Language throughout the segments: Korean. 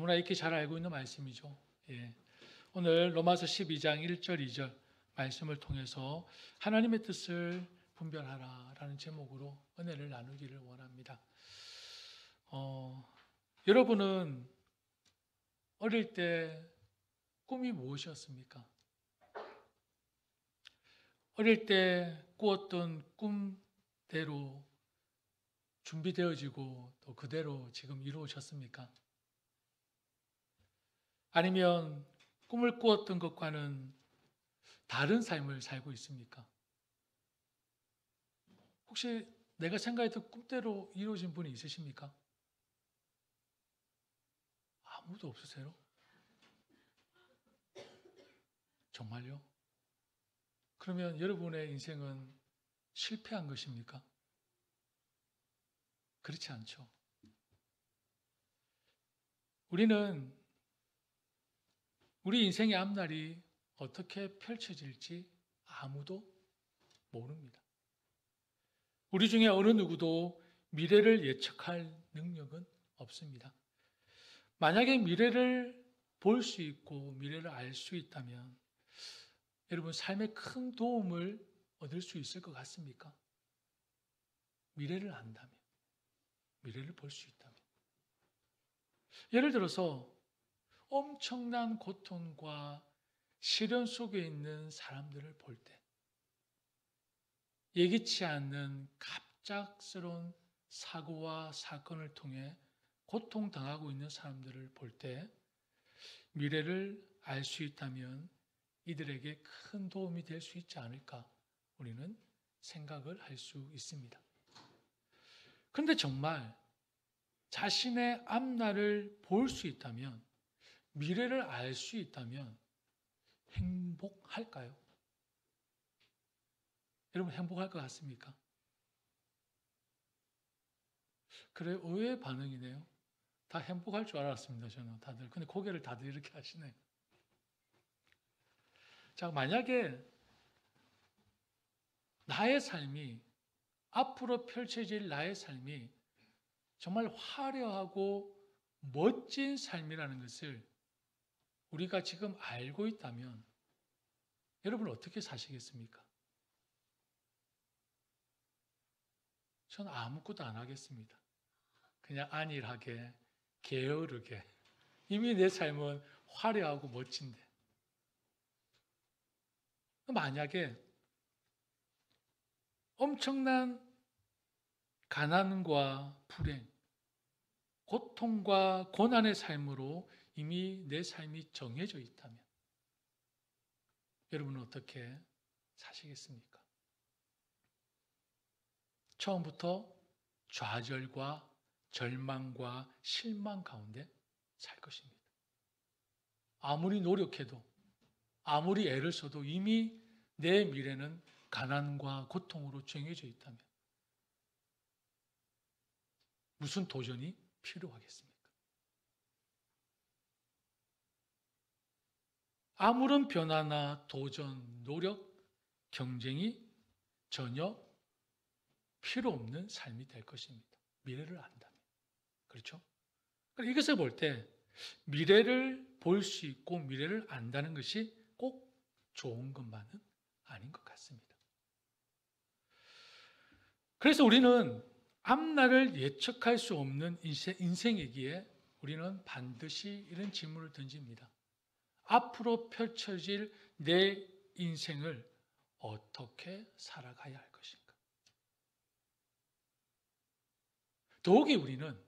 너무나 익히 잘 알고 있는 말씀이죠. 예. 오늘 로마서 12장 1절 2절 말씀을 통해서 하나님의 뜻을 분별하라라는 제목으로 은혜를 나누기를 원합니다. 여러분은 어릴 때 꿈이 무엇이었습니까? 어릴 때 꾸었던 꿈대로 준비되어지고 또 그대로 지금 이루어졌습니까? 아니면 꿈을 꾸었던 것과는 다른 삶을 살고 있습니까? 혹시 내가 생각했던 꿈대로 이루어진 분이 있으십니까? 아무도 없으세요? 정말요? 그러면 여러분의 인생은 실패한 것입니까? 그렇지 않죠. 우리는 우리 인생의 앞날이 어떻게 펼쳐질지 아무도 모릅니다. 우리 중에 어느 누구도 미래를 예측할 능력은 없습니다. 만약에 미래를 볼 수 있고 미래를 알 수 있다면 여러분 삶에 큰 도움을 얻을 수 있을 것 같습니까? 미래를 안다면, 미래를 볼 수 있다면. 예를 들어서 엄청난 고통과 시련 속에 있는 사람들을 볼 때, 예기치 않는 갑작스러운 사고와 사건을 통해 고통당하고 있는 사람들을 볼 때 미래를 알 수 있다면 이들에게 큰 도움이 될 수 있지 않을까 우리는 생각을 할 수 있습니다. 그런데 정말 자신의 앞날을 볼 수 있다면, 미래를 알 수 있다면 행복할까요? 여러분 행복할 것 같습니까? 그래, 의외의 반응이네요. 다 행복할 줄 알았습니다, 저는 다들. 근데 고개를 다들 이렇게 하시네요. 자, 만약에 나의 삶이, 앞으로 펼쳐질 나의 삶이 정말 화려하고 멋진 삶이라는 것을 우리가 지금 알고 있다면 여러분 어떻게 사시겠습니까? 저는 아무것도 안 하겠습니다. 그냥 안일하게, 게으르게. 이미 내 삶은 화려하고 멋진데. 만약에 엄청난 가난과 불행, 고통과 고난의 삶으로 이미 내 삶이 정해져 있다면 여러분은 어떻게 사시겠습니까? 처음부터 좌절과 절망과 실망 가운데 살 것입니다. 아무리 노력해도, 아무리 애를 써도 이미 내 미래는 가난과 고통으로 정해져 있다면 무슨 도전이 필요하겠습니까? 아무런 변화나 도전, 노력, 경쟁이 전혀 필요 없는 삶이 될 것입니다. 미래를 안다면. 그렇죠? 이것을 볼 때 미래를 볼 수 있고 미래를 안다는 것이 꼭 좋은 것만은 아닌 것 같습니다. 그래서 우리는 앞날을 예측할 수 없는 인생이기에 우리는 반드시 이런 질문을 던집니다. 앞으로 펼쳐질 내 인생을 어떻게 살아가야 할 것인가? 더욱이 우리는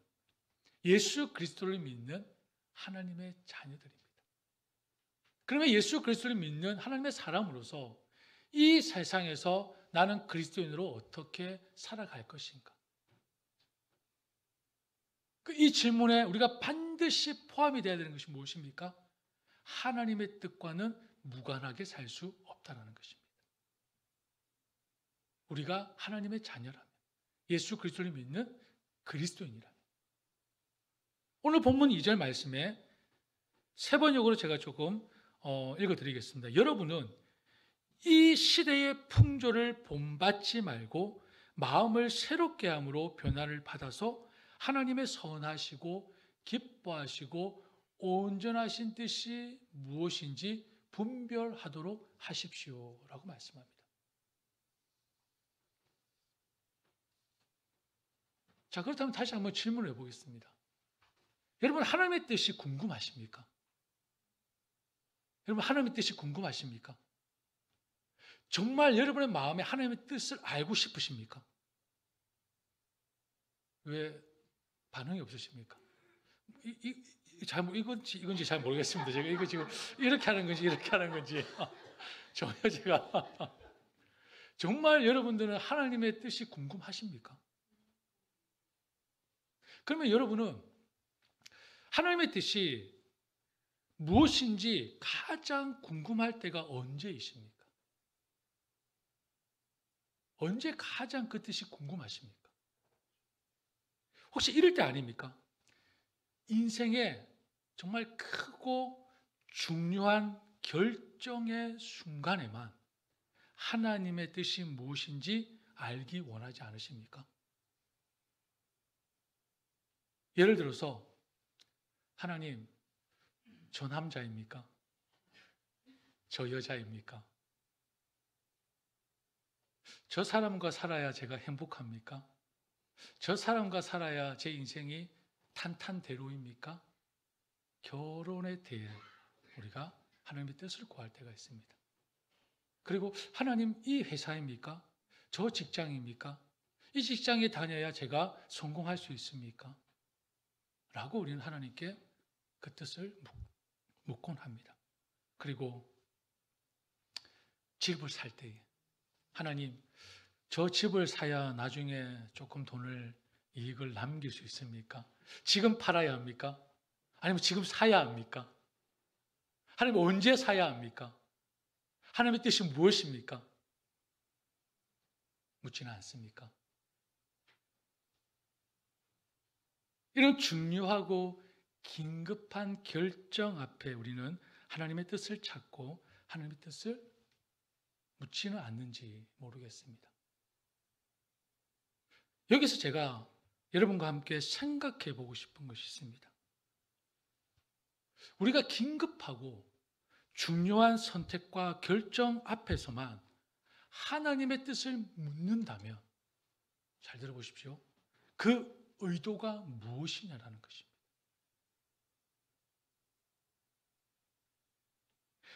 예수 그리스도를 믿는 하나님의 자녀들입니다. 그러면 예수 그리스도를 믿는 하나님의 사람으로서 이 세상에서 나는 그리스도인으로 어떻게 살아갈 것인가? 이 질문에 우리가 반드시 포함이 되어야 되는 것이 무엇입니까? 하나님의 뜻과는 무관하게 살 수 없다는 것입니다. 우리가 하나님의 자녀라면, 예수 그리스도를 믿는 그리스도인이라면. 오늘 본문 2절 말씀에 세 번역으로 제가 조금 읽어드리겠습니다. 여러분은 이 시대의 풍조를 본받지 말고 마음을 새롭게 함으로 변화를 받아서 하나님의 선하시고 기뻐하시고 온전하신 뜻이 무엇인지 분별하도록 하십시오라고 말씀합니다. 자, 그렇다면 다시 한번 질문을 해보겠습니다. 여러분, 하나님의 뜻이 궁금하십니까? 여러분, 하나님의 뜻이 궁금하십니까? 정말 여러분의 마음에 하나님의 뜻을 알고 싶으십니까? 왜 반응이 없으십니까? 이건지 잘 모르겠습니다. 제가 이거 지금 이렇게 하는 건지 이렇게 하는 건지 제가 정말 여러분들은 하나님의 뜻이 궁금하십니까? 그러면 여러분은 하나님의 뜻이 무엇인지 가장 궁금할 때가 언제이십니까? 언제 가장 그 뜻이 궁금하십니까? 혹시 이럴 때 아닙니까? 인생에 정말 크고 중요한 결정의 순간에만 하나님의 뜻이 무엇인지 알기 원하지 않으십니까? 예를 들어서 하나님, 저 남자입니까? 저 여자입니까? 저 사람과 살아야 제가 행복합니까? 저 사람과 살아야 제 인생이 탄탄대로입니까? 결혼에 대해 우리가 하나님의 뜻을 구할 때가 있습니다. 그리고 하나님, 이 회사입니까? 저 직장입니까? 이 직장에 다녀야 제가 성공할 수 있습니까? 라고 우리는 하나님께 그 뜻을 묻곤 합니다. 그리고 집을 살 때에 하나님, 저 집을 사야 나중에 조금 이익을 남길 수 있습니까? 지금 팔아야 합니까? 아니면 지금 사야 합니까? 하나님, 언제 사야 합니까? 하나님의 뜻이 무엇입니까? 묻지는 않습니까? 이런 중요하고 긴급한 결정 앞에 우리는 하나님의 뜻을 찾고 하나님의 뜻을 묻지는 않는지 모르겠습니다. 여기서 제가 여러분과 함께 생각해 보고 싶은 것이 있습니다. 우리가 긴급하고 중요한 선택과 결정 앞에서만 하나님의 뜻을 묻는다면, 잘 들어보십시오. 그 의도가 무엇이냐라는 것입니다.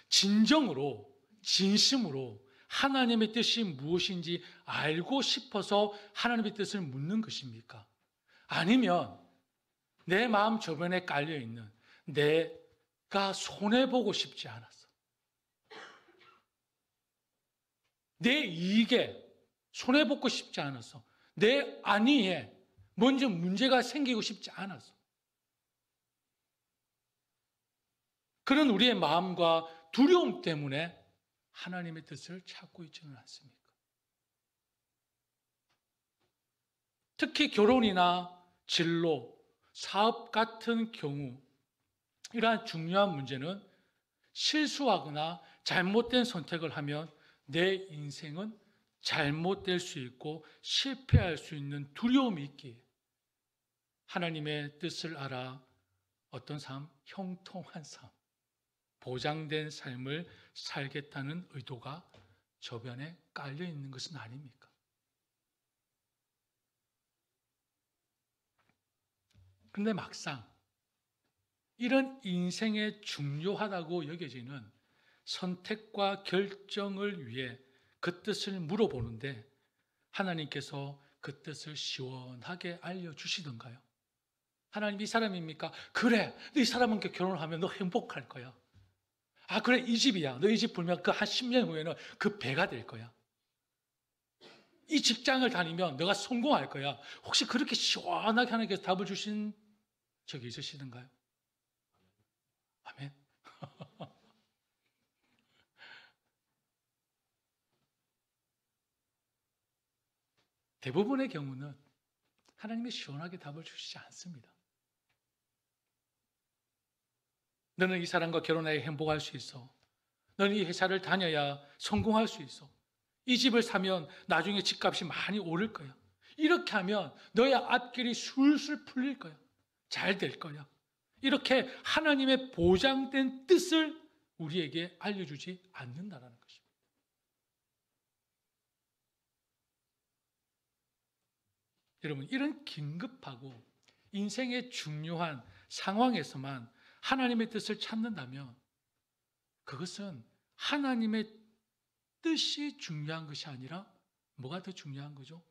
진정으로, 진심으로 하나님의 뜻이 무엇인지 알고 싶어서 하나님의 뜻을 묻는 것입니까? 아니면 내 마음 저변에 깔려있는 내가 손해보고 싶지 않아서, 내 이익에 손해보고 싶지 않아서, 내 안위에 먼저 문제가 생기고 싶지 않아서, 그런 우리의 마음과 두려움 때문에 하나님의 뜻을 찾고 있지는 않습니까? 특히 결혼이나 진로, 사업 같은 경우 이러한 중요한 문제는 실수하거나 잘못된 선택을 하면 내 인생은 잘못될 수 있고 실패할 수 있는 두려움이 있기에 하나님의 뜻을 알아 어떤 삶? 형통한 삶, 보장된 삶을 살겠다는 의도가 저변에 깔려 있는 것은 아닙니까? 그런데 막상 이런 인생에 중요하다고 여겨지는 선택과 결정을 위해 그 뜻을 물어보는데 하나님께서 그 뜻을 시원하게 알려주시던가요? 하나님, 이 사람입니까? 그래, 이 사람과 결혼하면 너 행복할 거야. 아, 그래, 이 집이야. 너 이 집 불면 그 한 10년 후에는 그 배가 될 거야. 이 직장을 다니면 너가 성공할 거야. 혹시 그렇게 시원하게 하나님께서 답을 주신 적이 있으시던가요? 아멘. 대부분의 경우는 하나님이 시원하게 답을 주시지 않습니다. 너는 이 사람과 결혼하여 행복할 수 있어. 너는 이 회사를 다녀야 성공할 수 있어. 이 집을 사면 나중에 집값이 많이 오를 거야. 이렇게 하면 너의 앞길이 술술 풀릴 거야. 잘 될 거야. 이렇게 하나님의 보장된 뜻을 우리에게 알려주지 않는다라는 것입니다. 여러분, 이런 긴급하고 인생의 중요한 상황에서만 하나님의 뜻을 찾는다면 그것은 하나님의 뜻이 중요한 것이 아니라 뭐가 더 중요한 거죠?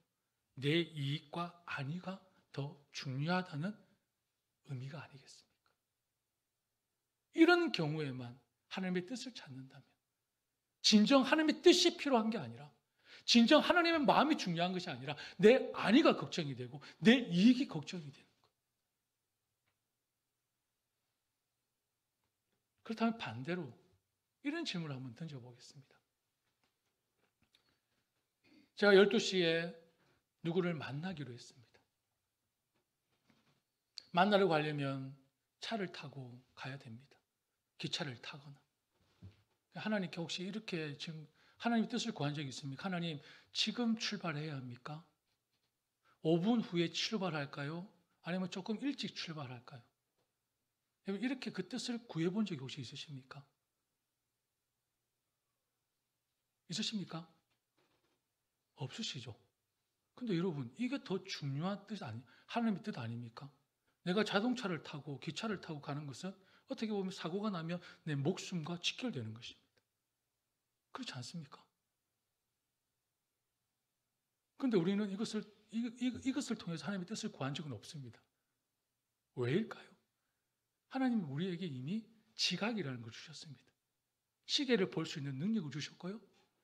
내 이익과 안위가 더 중요하다는 의미가 아니겠습니까? 이런 경우에만 하나님의 뜻을 찾는다면 진정 하나님의 뜻이 필요한 게 아니라 진정 하나님의 마음이 중요한 것이 아니라 내 안위가 걱정이 되고 내 이익이 걱정이 되는 거예요. 그렇다면 반대로 이런 질문을 한번 던져보겠습니다. 제가 12시에 누구를 만나기로 했습니다. 만나려고 하려면 차를 타고 가야 됩니다. 기차를 타거나. 하나님께 혹시 이렇게 지금 하나님의 뜻을 구한 적이 있습니까? 하나님, 지금 출발해야 합니까? 5분 후에 출발할까요? 아니면 조금 일찍 출발할까요? 이렇게 그 뜻을 구해본 적이 혹시 있으십니까? 있으십니까? 없으시죠? 근데 여러분, 이게 더 중요한 뜻 하나님의 뜻 아닙니까? 내가 자동차를 타고 기차를 타고 가는 것은 어떻게 보면 사고가 나면 내 목숨과 직결되는 것입니다. 그렇지 않습니까? 그런데 우리는 이것을 통해서 하나님의 뜻을 구한 적은 없습니다. 왜일까요? 하나님이 우리에게 이미 지각이라는 걸 주셨습니다. 시계를 볼 수 있는 능력을 주셨고요.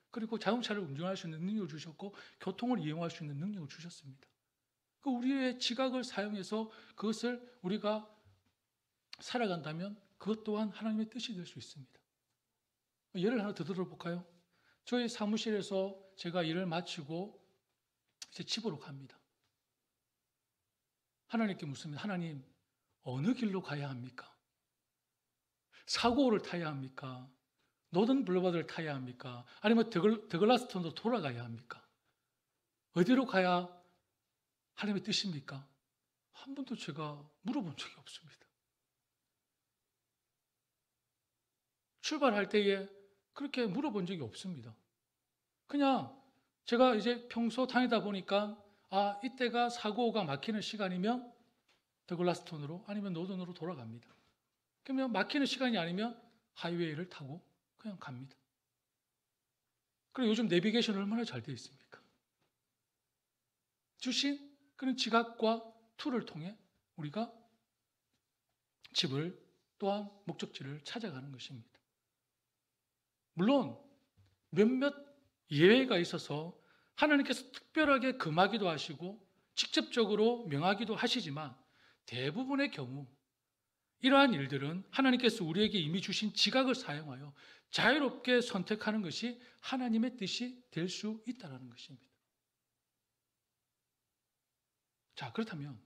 그리고 자동차를 운전할 수 있는 능력을 주셨고 교통을 이용할 수 있는 능력을 주셨습니다. 우리의 지각을 사용해서 그것을 우리가 살아간다면 그것 또한 하나님의 뜻이 될 수 있습니다. 예를 하나 더 들어볼까요? 저희 사무실에서 제가 일을 마치고 이제 집으로 갑니다. 하나님께 묻습니다. 하나님, 어느 길로 가야 합니까? 사고를 타야 합니까? 노던 블루바드를 타야 합니까? 아니면 더글라스톤으로 돌아가야 합니까? 어디로 가야 하나님의 뜻입니까? 한 번도 제가 물어본 적이 없습니다. 출발할 때에 그렇게 물어본 적이 없습니다. 그냥 제가 이제 평소 다니다 보니까 이때가 사고가 막히는 시간이면 더글라스톤으로 아니면 노던으로 돌아갑니다. 그러면 막히는 시간이 아니면 하이웨이를 타고 그냥 갑니다. 그리고 요즘 내비게이션 얼마나 잘 되어 있습니까? 주신 그런 지각과 툴을 통해 우리가 집을 또한 목적지를 찾아가는 것입니다. 물론 몇몇 예외가 있어서 하나님께서 특별하게 금하기도 하시고 직접적으로 명하기도 하시지만 대부분의 경우 이러한 일들은 하나님께서 우리에게 이미 주신 지각을 사용하여 자유롭게 선택하는 것이 하나님의 뜻이 될 수 있다는 것입니다. 자, 그렇다면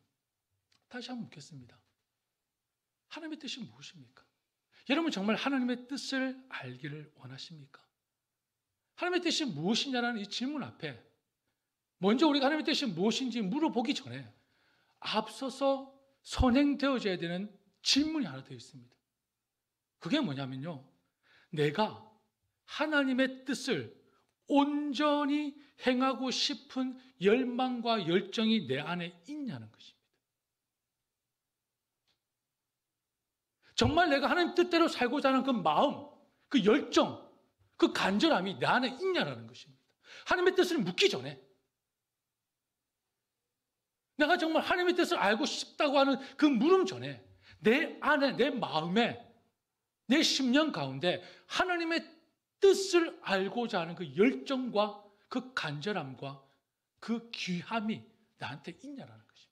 다시 한번 묻겠습니다. 하나님의 뜻이 무엇입니까? 여러분 정말 하나님의 뜻을 알기를 원하십니까? 하나님의 뜻이 무엇이냐는 이 질문 앞에 먼저 우리가 하나님의 뜻이 무엇인지 물어보기 전에 앞서서 선행되어져야 되는 질문이 하나 되어 있습니다. 그게 뭐냐면요. 내가 하나님의 뜻을 온전히 행하고 싶은 열망과 열정이 내 안에 있냐는 것입니다. 정말 내가 하나님 뜻대로 살고자 하는 그 마음, 그 열정, 그 간절함이 내 안에 있냐라는 것입니다. 하나님의 뜻을 묻기 전에 내가 정말 하나님의 뜻을 알고 싶다고 하는 그 물음 전에 내 안에, 내 마음에, 내 심령 가운데 하나님의 뜻을 알고자 하는 그 열정과 그 간절함과 그 귀함이 나한테 있냐라는 것입니다.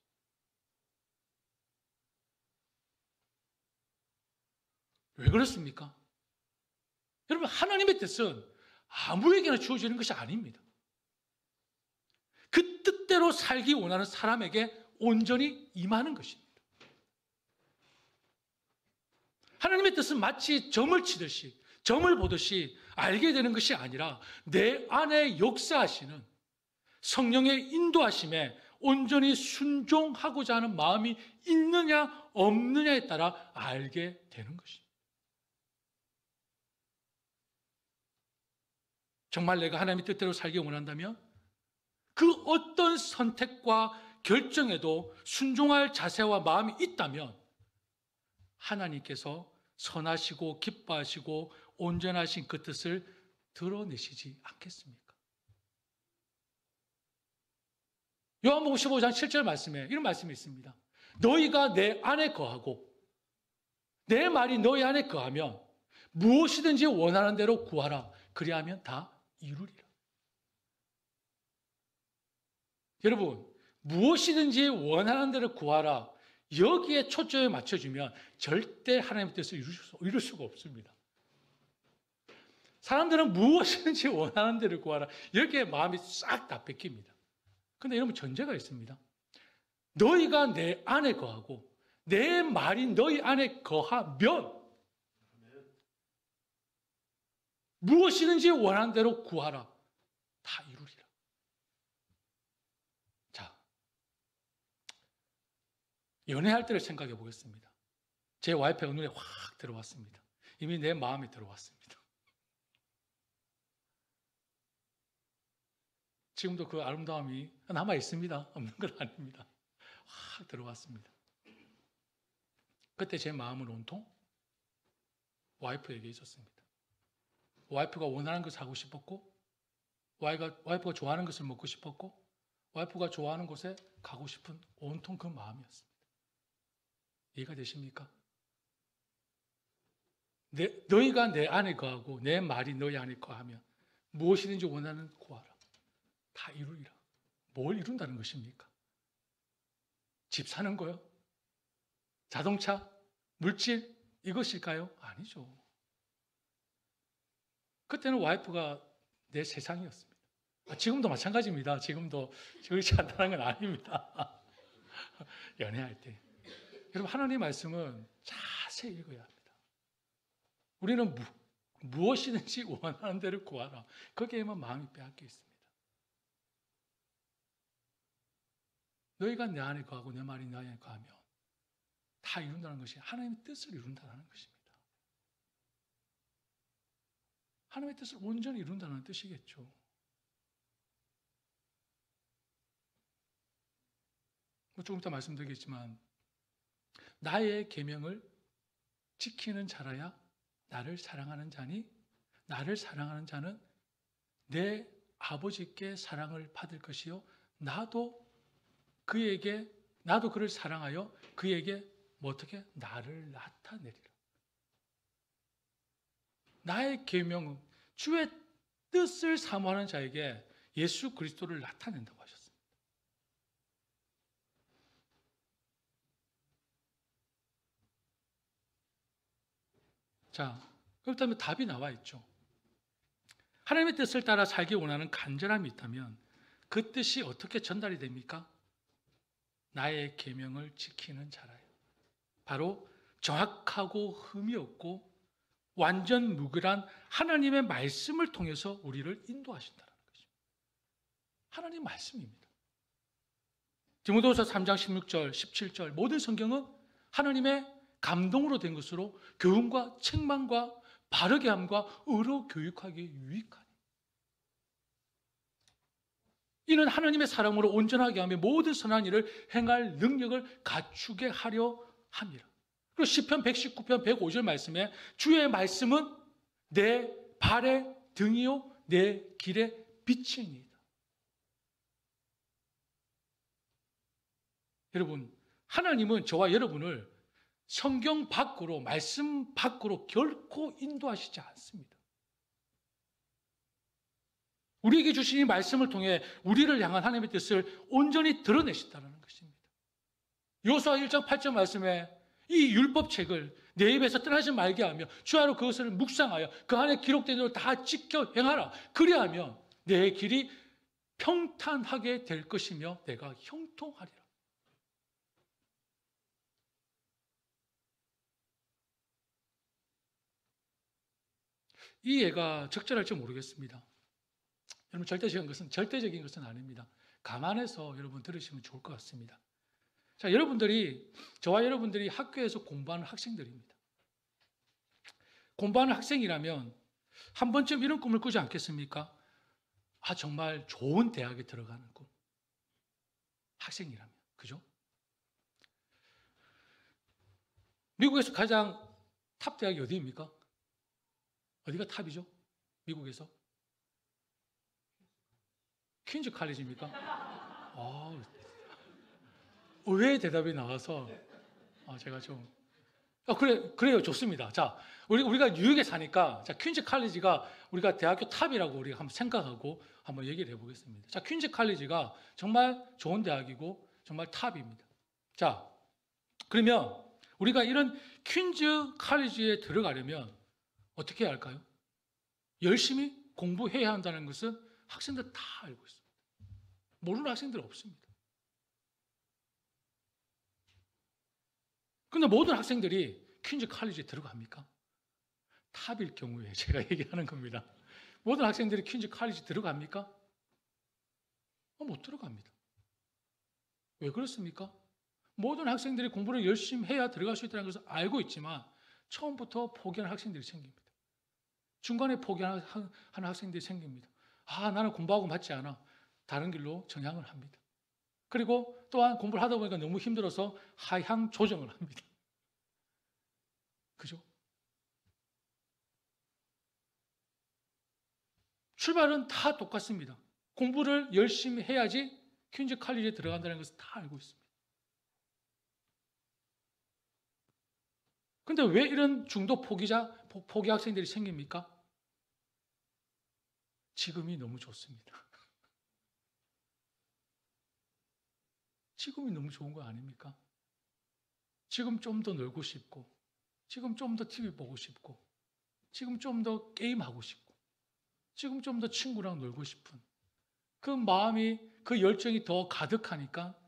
왜 그렇습니까? 여러분, 하나님의 뜻은 아무에게나 주어지는 것이 아닙니다. 그 뜻대로 살기 원하는 사람에게 온전히 임하는 것입니다. 하나님의 뜻은 마치 점을 치듯이, 점을 보듯이 알게 되는 것이 아니라 내 안에 역사하시는 성령의 인도하심에 온전히 순종하고자 하는 마음이 있느냐 없느냐에 따라 알게 되는 것입니다. 정말 내가 하나님의 뜻대로 살기 원한다면 그 어떤 선택과 결정에도 순종할 자세와 마음이 있다면 하나님께서 선하시고 기뻐하시고 온전하신 그 뜻을 드러내시지 않겠습니까? 요한복음 15장 7절 말씀에 이런 말씀이 있습니다. 너희가 내 안에 거하고 내 말이 너희 안에 거하면 무엇이든지 원하는 대로 구하라. 그리하면 다 이루리라. 여러분, 무엇이든지 원하는 대로 구하라. 여기에 초점을 맞춰주면 절대 하나님의 뜻을 이룰 수가 없습니다. 사람들은 무엇이든지 원하는 대로 구하라. 여기에 마음이 싹 다 뺏깁니다. 그런데 여러분, 전제가 있습니다. 너희가 내 안에 거하고 내 말이 너희 안에 거하면 무엇이든지 원하는 대로 구하라. 다 이루리라. 자, 연애할 때를 생각해 보겠습니다. 제 와이프가 눈에 확 들어왔습니다. 이미 내 마음에 들어왔습니다. 지금도 그 아름다움이 남아 있습니다. 없는 건 아닙니다. 확 들어왔습니다. 그때 제 마음은 온통 와이프에게 있었습니다. 와이프가 원하는 것을 하고 싶었고, 와이프가 좋아하는 것을 먹고 싶었고, 와이프가 좋아하는 곳에 가고 싶은 온통 그 마음이었습니다. 이해가 되십니까? 너희가 내 안에 거하고 내 말이 너희 안에 거하면 무엇이든지 원하는 구하라. 다 이루리라. 뭘 이룬다는 것입니까? 집 사는 거요? 자동차? 물질? 이것일까요? 아니죠. 그때는 와이프가 내 세상이었습니다. 지금도 마찬가지입니다. 지금도 그렇지 않다는 건 아닙니다. 연애할 때. 여러분, 하나님의 말씀은 자세히 읽어야 합니다. 우리는 무엇이든지 원하는 대로 구하라. 거기에만 마음이 빼앗겨 있습니다. 너희가 내 안에 거하고 내 말이 내 안에 거하면 다 이룬다는 것이 하나님의 뜻을 이룬다는 것입니다. 하나님의 뜻을 온전히 이룬다는 뜻이겠죠. 조금 이따 말씀드리겠지만 나의 계명을 지키는 자라야 나를 사랑하는 자니 나를 사랑하는 자는 내 아버지께 사랑을 받을 것이요 나도 그를 사랑하여 그에게 어떻게 나를 나타내리라. 나의 계명은 주의 뜻을 사모하는 자에게 예수 그리스도를 나타낸다고 하셨습니다. 자, 그렇다면 답이 나와 있죠. 하나님의 뜻을 따라 살기 원하는 간절함이 있다면 그 뜻이 어떻게 전달이 됩니까? 나의 계명을 지키는 자라요. 바로 정확하고 흠이 없고 완전 무결한 하나님의 말씀을 통해서 우리를 인도하신다는 것입니다. 하나님 말씀입니다. 디모데후서 3장 16절, 17절 모든 성경은 하나님의 감동으로 된 것으로 교훈과 책망과 바르게 함과 의로 교육하기에 유익하니 이는 하나님의 사랑으로 온전하게 하며 모든 선한 일을 행할 능력을 갖추게 하려 함이라. 그리고 시편 119편 105절 말씀에 주의 말씀은 내 발의 등이요 내 길의 빛이니이다. 여러분, 하나님은 저와 여러분을 성경 밖으로, 말씀 밖으로 결코 인도하시지 않습니다. 우리에게 주신 이 말씀을 통해 우리를 향한 하나님의 뜻을 온전히 드러내신다는 것입니다. 여호수아 1장 8절 말씀에 이 율법책을 내 입에서 떠나지 말게 하며 주야로 그것을 묵상하여 그 안에 기록된 대로 다 지켜 행하라. 그리하면 내 길이 평탄하게 될 것이며 내가 형통하리라. 이 예가 적절할지 모르겠습니다. 여러분, 절대적인 것은 아닙니다. 감안해서 여러분 들으시면 좋을 것 같습니다. 자, 저와 여러분들이 학교에서 공부하는 학생들입니다. 공부하는 학생이라면 한 번쯤 이런 꿈을 꾸지 않겠습니까? 정말 좋은 대학에 들어가는 꿈. 학생이라면. 그죠? 미국에서 가장 탑 대학이 어디입니까? 어디가 탑이죠? 미국에서? 퀸즈 칼리지입니까? 의외의 대답이 나와서 제가 좀 그래요. 좋습니다. 자, 우리가 뉴욕에 사니까 퀸즈 칼리지가 우리가 대학교 탑이라고 우리가 한번 생각하고 한번 얘기를 해보겠습니다. 자, 퀸즈 칼리지가 정말 좋은 대학이고 정말 탑입니다. 자, 그러면 우리가 이런 퀸즈 칼리지에 들어가려면 어떻게 해야 할까요? 열심히 공부해야 한다는 것은 학생들 다 알고 있습니다. 모르는 학생들 없습니다. 근데 모든 학생들이 퀸즈 칼리지에 들어갑니까? 탑일 경우에 제가 얘기하는 겁니다. 모든 학생들이 퀸즈 칼리지 들어갑니까? 못 들어갑니다. 왜 그렇습니까? 모든 학생들이 공부를 열심히 해야 들어갈 수 있다는 것을 알고 있지만 처음부터 포기하는 학생들이 생깁니다. 중간에 포기하는 학생들이 생깁니다. 나는 공부하고 맞지 않아. 다른 길로 전향을 합니다. 그리고 또한 공부를 하다 보니까 너무 힘들어서 하향 조정을 합니다. 그죠? 출발은 다 똑같습니다. 공부를 열심히 해야지 퀸즈 칼리지에 들어간다는 것을 다 알고 있습니다. 근데 왜 이런 중도 포기 학생들이 생깁니까? 지금이 너무 좋습니다. 지금이 너무 좋은 거 아닙니까? 지금 좀 더 놀고 싶고, 지금 좀 더 TV 보고 싶고, 지금 좀 더 게임하고 싶고, 지금 좀 더 친구랑 놀고 싶은 그 마음이, 그 열정이 더 가득하니까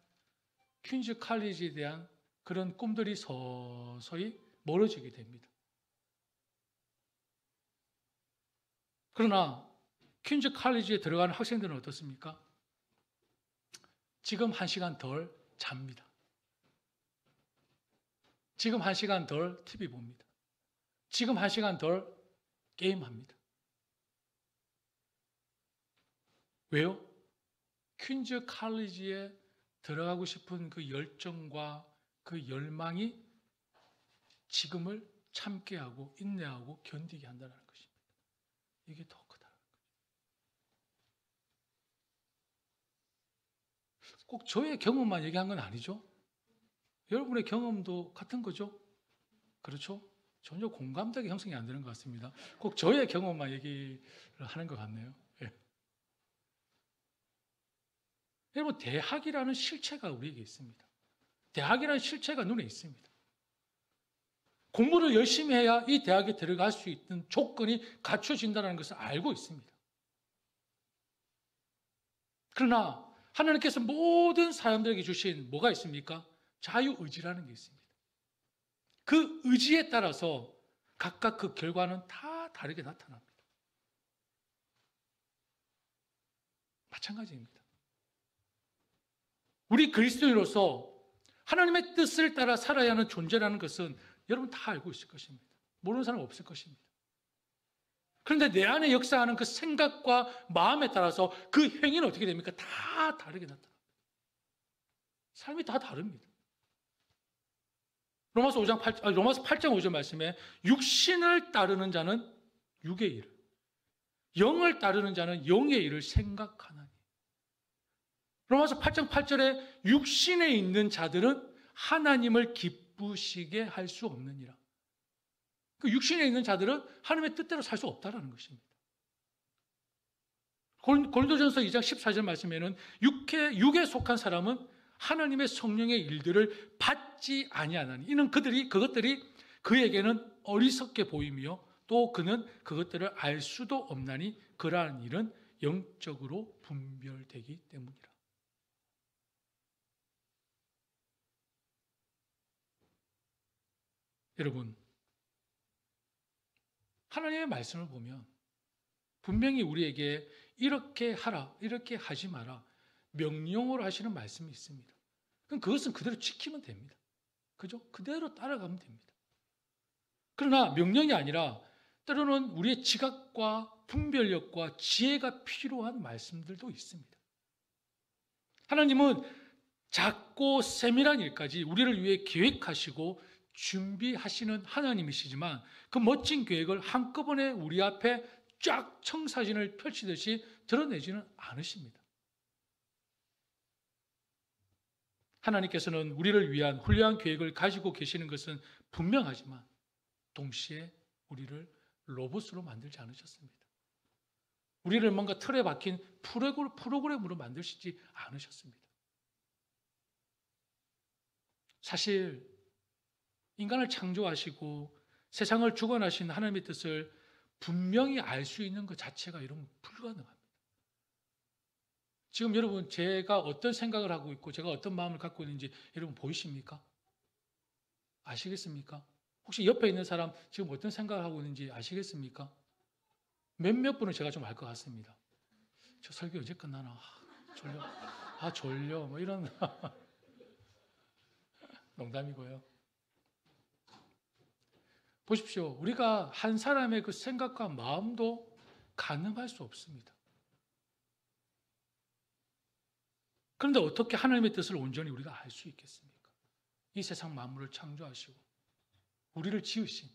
퀸즈 칼리지에 대한 그런 꿈들이 서서히 멀어지게 됩니다. 그러나 퀸즈 칼리지에 들어가는 학생들은 어떻습니까? 지금 1시간 덜 잡니다. 지금 1시간 덜 TV 봅니다. 지금 1시간 덜 게임합니다. 왜요? 퀸즈 칼리지에 들어가고 싶은 그 열정과 그 열망이 지금을 참게 하고 인내하고 견디게 한다는 것입니다. 이게 더 크다는 거죠. 꼭 저의 경험만 얘기한 건 아니죠. 여러분의 경험도 같은 거죠. 그렇죠? 전혀 공감대가 형성이 안 되는 것 같습니다. 꼭 저의 경험만 얘기를 하는 것 같네요. 예. 여러분, 대학이라는 실체가 우리에게 있습니다. 대학이라는 실체가 눈에 있습니다. 공부를 열심히 해야 이 대학에 들어갈 수 있는 조건이 갖춰진다는 것을 알고 있습니다. 그러나 하나님께서 모든 사람들에게 주신 뭐가 있습니까? 자유의지라는 게 있습니다. 그 의지에 따라서 각각 그 결과는 다 다르게 나타납니다. 마찬가지입니다. 우리 그리스도인으로서 하나님의 뜻을 따라 살아야 하는 존재라는 것은 여러분 다 알고 있을 것입니다. 모르는 사람 없을 것입니다. 그런데 내 안에 역사하는 그 생각과 마음에 따라서 그 행위는 어떻게 됩니까? 다 다르게 나타납니다. 삶이 다 다릅니다. 로마서 8장 5절 말씀에 육신을 따르는 자는 육의 일을, 영을 따르는 자는 영의 일을 생각하나니. 로마서 8장 8절에 육신에 있는 자들은 하나님을 기쁘시게 할 수 없느니라. 그 육신에 있는 자들은 하나님의 뜻대로 살 수 없다는 것입니다. 고린도전서 2장 14절 말씀에는 육에 속한 사람은 하나님의 성령의 일들을 받지 아니하나니 이는 그것들이 그에게는 어리석게 보이며 또 그는 그것들을 알 수도 없나니 그러한 일은 영적으로 분별되기 때문이라. 여러분, 하나님의 말씀을 보면 분명히 우리에게 이렇게 하라, 이렇게 하지 마라, 명령으로 하시는 말씀이 있습니다. 그럼 그것은 그대로 지키면 됩니다. 그죠? 그대로 따라가면 됩니다. 그러나 명령이 아니라 때로는 우리의 지각과 분별력과 지혜가 필요한 말씀들도 있습니다. 하나님은 작고 세밀한 일까지 우리를 위해 계획하시고 준비하시는 하나님이시지만 그 멋진 계획을 한꺼번에 우리 앞에 쫙 청사진을 펼치듯이 드러내지는 않으십니다. 하나님께서는 우리를 위한 훌륭한 계획을 가지고 계시는 것은 분명하지만 동시에 우리를 로봇으로 만들지 않으셨습니다. 우리를 뭔가 틀에 박힌 프로그램으로 만드시지 않으셨습니다. 사실 인간을 창조하시고 세상을 주관하신 하나님의 뜻을 분명히 알 수 있는 것 자체가 이러면 불가능합니다. 지금 여러분 제가 어떤 생각을 하고 있고 제가 어떤 마음을 갖고 있는지 여러분 보이십니까? 아시겠습니까? 혹시 옆에 있는 사람 지금 어떤 생각을 하고 있는지 아시겠습니까? 몇몇 분은 제가 좀 알 것 같습니다. 저 설교 언제 끝나나? 졸려. 뭐 이런 농담이고요. 보십시오. 우리가 한 사람의 그 생각과 마음도 가늠할 수 없습니다. 그런데 어떻게 하나님의 뜻을 온전히 우리가 알 수 있겠습니까? 이 세상 만물을 창조하시고 우리를 지으신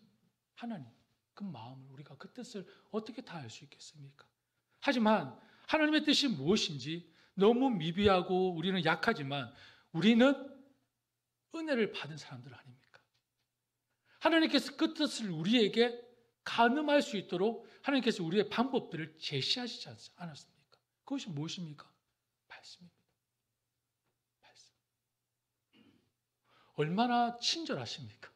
하나님, 그 마음을 우리가 그 뜻을 어떻게 다 알 수 있겠습니까? 하지만 하나님의 뜻이 무엇인지 너무 미비하고 우리는 약하지만 우리는 은혜를 받은 사람들 아닙니까? 하나님께서 그 뜻을 우리에게 가늠할 수 있도록 하나님께서 우리의 방법들을 제시하시지 않았습니까? 그것이 무엇입니까? 말씀입니다. 말씀. 얼마나 친절하십니까?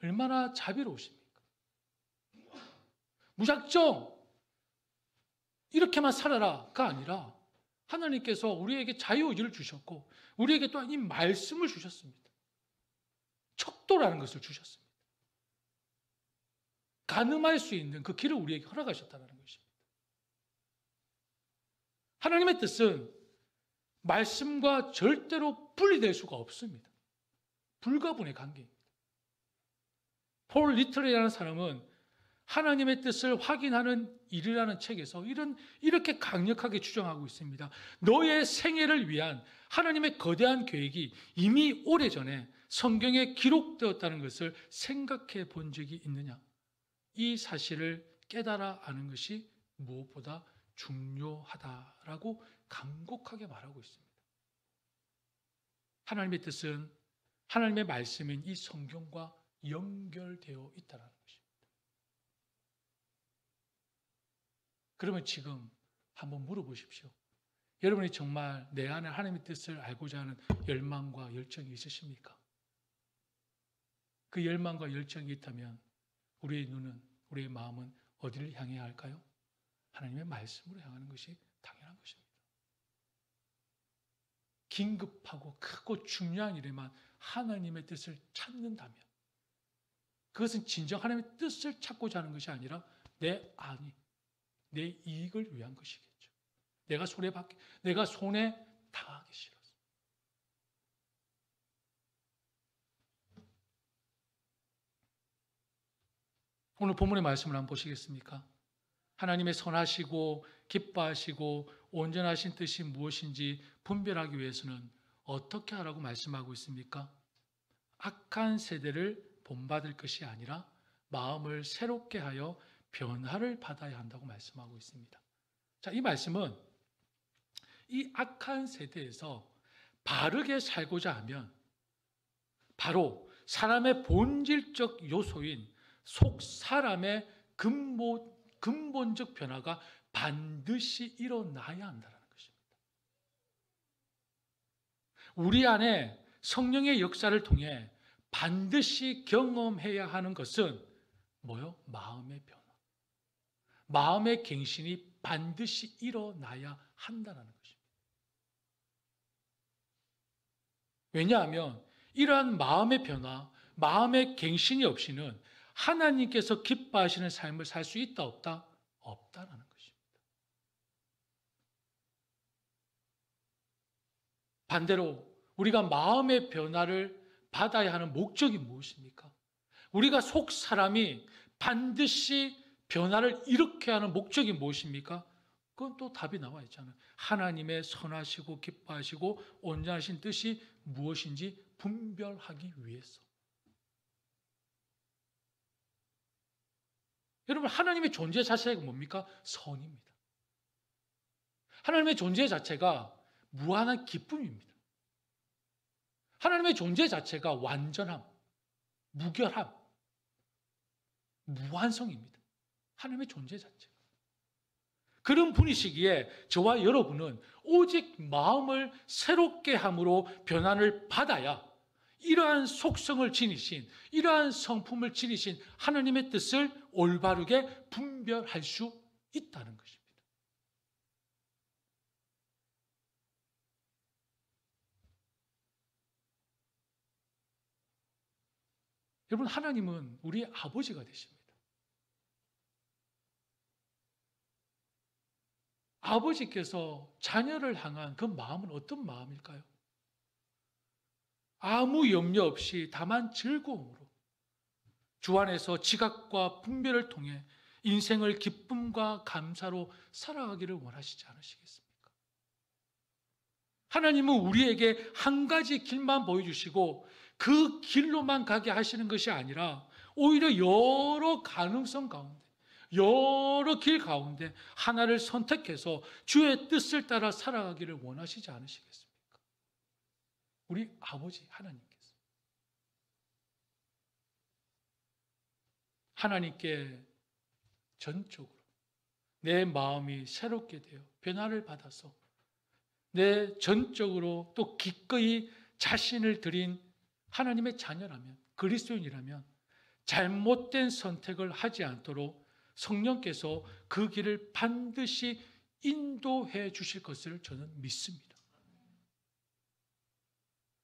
얼마나 자비로우십니까? 무작정 이렇게만 살아라가 아니라 하나님께서 우리에게 자유의지를 주셨고 우리에게 또한 이 말씀을 주셨습니다. 척도라는 것을 주셨습니다. 가늠할 수 있는 그 길을 우리에게 허락하셨다는 것입니다. 하나님의 뜻은 말씀과 절대로 분리될 수가 없습니다. 불가분의 관계입니다. 폴 리틀이라는 사람은 하나님의 뜻을 확인하는 일이라는 책에서 이렇게 강력하게 주장하고 있습니다. 너의 생애를 위한 하나님의 거대한 계획이 이미 오래전에 성경에 기록되었다는 것을 생각해 본 적이 있느냐? 이 사실을 깨달아 아는 것이 무엇보다 중요하다라고 간곡하게 말하고 있습니다. 하나님의 뜻은 하나님의 말씀인 이 성경과 연결되어 있다는 것입니다. 그러면 지금 한번 물어보십시오. 여러분이 정말 내 안에 하나님의 뜻을 알고자 하는 열망과 열정이 있으십니까? 그 열망과 열정이 있다면 우리의 눈은, 우리의 마음은 어디를 향해야 할까요? 하나님의 말씀으로 향하는 것이 당연한 것입니다. 긴급하고 크고 중요한 일에만 하나님의 뜻을 찾는다면 그것은 진정 하나님의 뜻을 찾고자 하는 것이 아니라 내 안이, 내 이익을 위한 것이겠죠. 내가 손에 당하기 싫어서. 오늘 본문의 말씀을 한번 보시겠습니까? 하나님의 선하시고 기뻐하시고 온전하신 뜻이 무엇인지 분별하기 위해서는 어떻게 하라고 말씀하고 있습니까? 악한 세대를 본받을 것이 아니라 마음을 새롭게 하여 변화를 받아야 한다고 말씀하고 있습니다. 자, 이 말씀은 이 악한 세대에서 바르게 살고자 하면 바로 사람의 본질적 요소인 속 사람의 근본적 변화가 반드시 일어나야 한다는 것입니다. 우리 안에 성령의 역사를 통해 반드시 경험해야 하는 것은 뭐요? 마음의 변화. 마음의 갱신이 반드시 일어나야 한다는 것입니다. 왜냐하면 이러한 마음의 변화, 마음의 갱신이 없이는 하나님께서 기뻐하시는 삶을 살 수 있다 없다? 없다라는 것입니다. 반대로 우리가 마음의 변화를 받아야 하는 목적이 무엇입니까? 우리가 속 사람이 반드시 변화를 일으켜야 하는 목적이 무엇입니까? 그건 또 답이 나와 있잖아요. 하나님의 선하시고 기뻐하시고 온전하신 뜻이 무엇인지 분별하기 위해서. 여러분, 하나님의 존재 자체가 뭡니까? 선입니다. 하나님의 존재 자체가 무한한 기쁨입니다. 하나님의 존재 자체가 완전함, 무결함, 무한성입니다. 하나님의 존재 자체가. 그런 분이시기에 저와 여러분은 오직 마음을 새롭게 함으로 변화를 받아야 이러한 속성을 지니신, 이러한 성품을 지니신 하나님의 뜻을 올바르게 분별할 수 있다는 것입니다. 여러분, 하나님은 우리의 아버지가 되십니다. 아버지께서 자녀를 향한 그 마음은 어떤 마음일까요? 아무 염려 없이 다만 즐거움으로 주 안에서 지각과 분별을 통해 인생을 기쁨과 감사로 살아가기를 원하시지 않으시겠습니까? 하나님은 우리에게 한 가지 길만 보여주시고 그 길로만 가게 하시는 것이 아니라 오히려 여러 가능성 가운데, 여러 길 가운데 하나를 선택해서 주의 뜻을 따라 살아가기를 원하시지 않으시겠습니까? 우리 아버지 하나님께서. 하나님께 전적으로 내 마음이 새롭게 되어 변화를 받아서 내 전적으로 또 기꺼이 자신을 드린 하나님의 자녀라면, 그리스도인이라면 잘못된 선택을 하지 않도록 성령께서 그 길을 반드시 인도해 주실 것을 저는 믿습니다.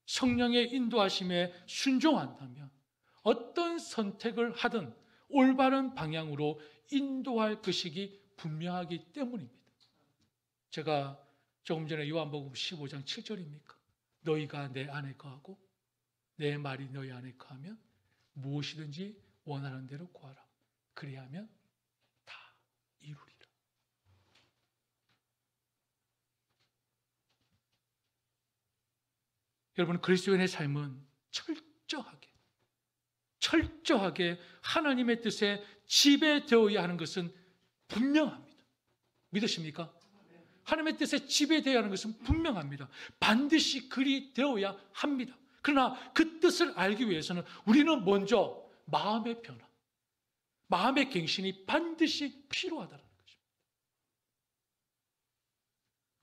성령의 인도하심에 순종한다면 어떤 선택을 하든 올바른 방향으로 인도할 것이기 분명하기 때문입니다. 제가 조금 전에 요한복음 15장 7절입니까? 너희가 내 안에 거하고 내 말이 너희 안에 거하면 무엇이든지 원하는 대로 구하라. 그리하면 다 이루리라. 여러분, 그리스도인의 삶은 철저하게 하나님의 뜻에 지배되어야 하는 것은 분명합니다. 믿으십니까? 하나님의 뜻에 지배되어야 하는 것은 분명합니다. 반드시 그리 되어야 합니다. 그러나 그 뜻을 알기 위해서는 우리는 먼저 마음의 변화, 마음의 갱신이 반드시 필요하다는 것입니다.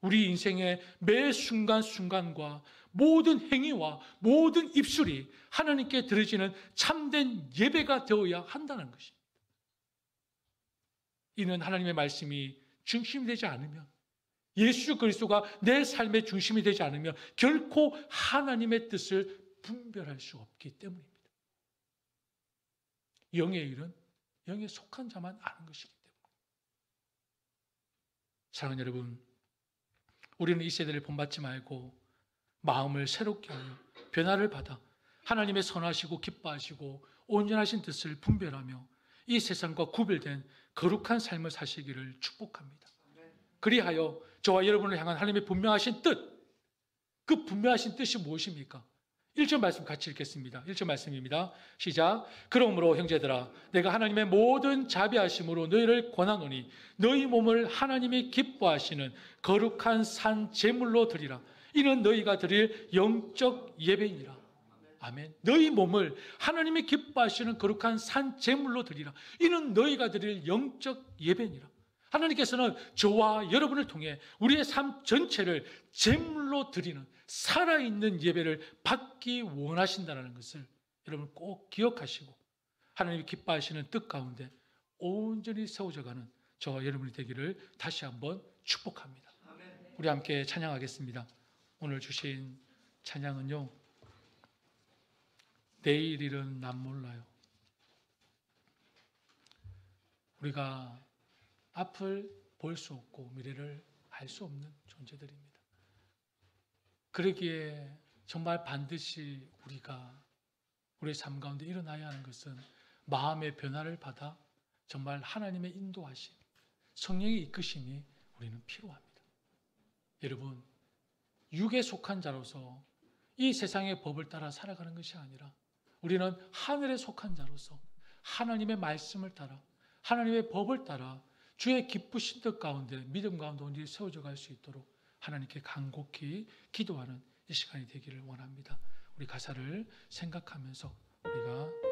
우리 인생의 매 순간순간과 모든 행위와 모든 입술이 하나님께 드려지는 참된 예배가 되어야 한다는 것입니다. 이는 하나님의 말씀이 중심이 되지 않으면, 예수 그리스도가 내 삶의 중심이 되지 않으면 결코 하나님의 뜻을 분별할 수 없기 때문입니다. 영의 일은 영에 속한 자만 아는 것이기 때문입니다. 사랑하는 여러분, 우리는 이 세대를 본받지 말고 마음을 새롭게 하여 변화를 받아 하나님의 선하시고 기뻐하시고 온전하신 뜻을 분별하며 이 세상과 구별된 거룩한 삶을 사시기를 축복합니다. 그리하여 저와 여러분을 향한 하나님의 분명하신 뜻, 그 분명하신 뜻이 무엇입니까? 1절 말씀 같이 읽겠습니다. 1절 말씀입니다. 시작. 그러므로 형제들아, 내가 하나님의 모든 자비하심으로 너희를 권하노니 너희 몸을 하나님이 기뻐하시는 거룩한 산 제물로 드리라. 이는 너희가 드릴 영적 예배이니라. 아멘. 너희 몸을 하나님이 기뻐하시는 거룩한 산 제물로 드리라. 이는 너희가 드릴 영적 예배니라. 하나님께서는 저와 여러분을 통해 우리의 삶 전체를 제물로 드리는 살아있는 예배를 받기 원하신다는 것을 여러분 꼭 기억하시고 하나님이 기뻐하시는 뜻 가운데 온전히 세워져가는 저와 여러분이 되기를 다시 한번 축복합니다. 우리 함께 찬양하겠습니다. 오늘 주신 찬양은요, 내일 일은 난 몰라요. 우리가 앞을 볼 수 없고 미래를 알 수 없는 존재들입니다. 그러기에 정말 반드시 우리가 우리의 삶 가운데 일어나야 하는 것은 마음의 변화를 받아 정말 하나님의 인도하심, 성령의 이끄심이 우리는 필요합니다. 여러분, 육에 속한 자로서 이 세상의 법을 따라 살아가는 것이 아니라 우리는 하늘에 속한 자로서 하나님의 말씀을 따라 하나님의 법을 따라 주의 기쁘신 뜻 가운데 믿음 가운데 온전히 세워져 갈 수 있도록 하나님께 간곡히 기도하는 이 시간이 되기를 원합니다. 우리 가사를 생각하면서 우리가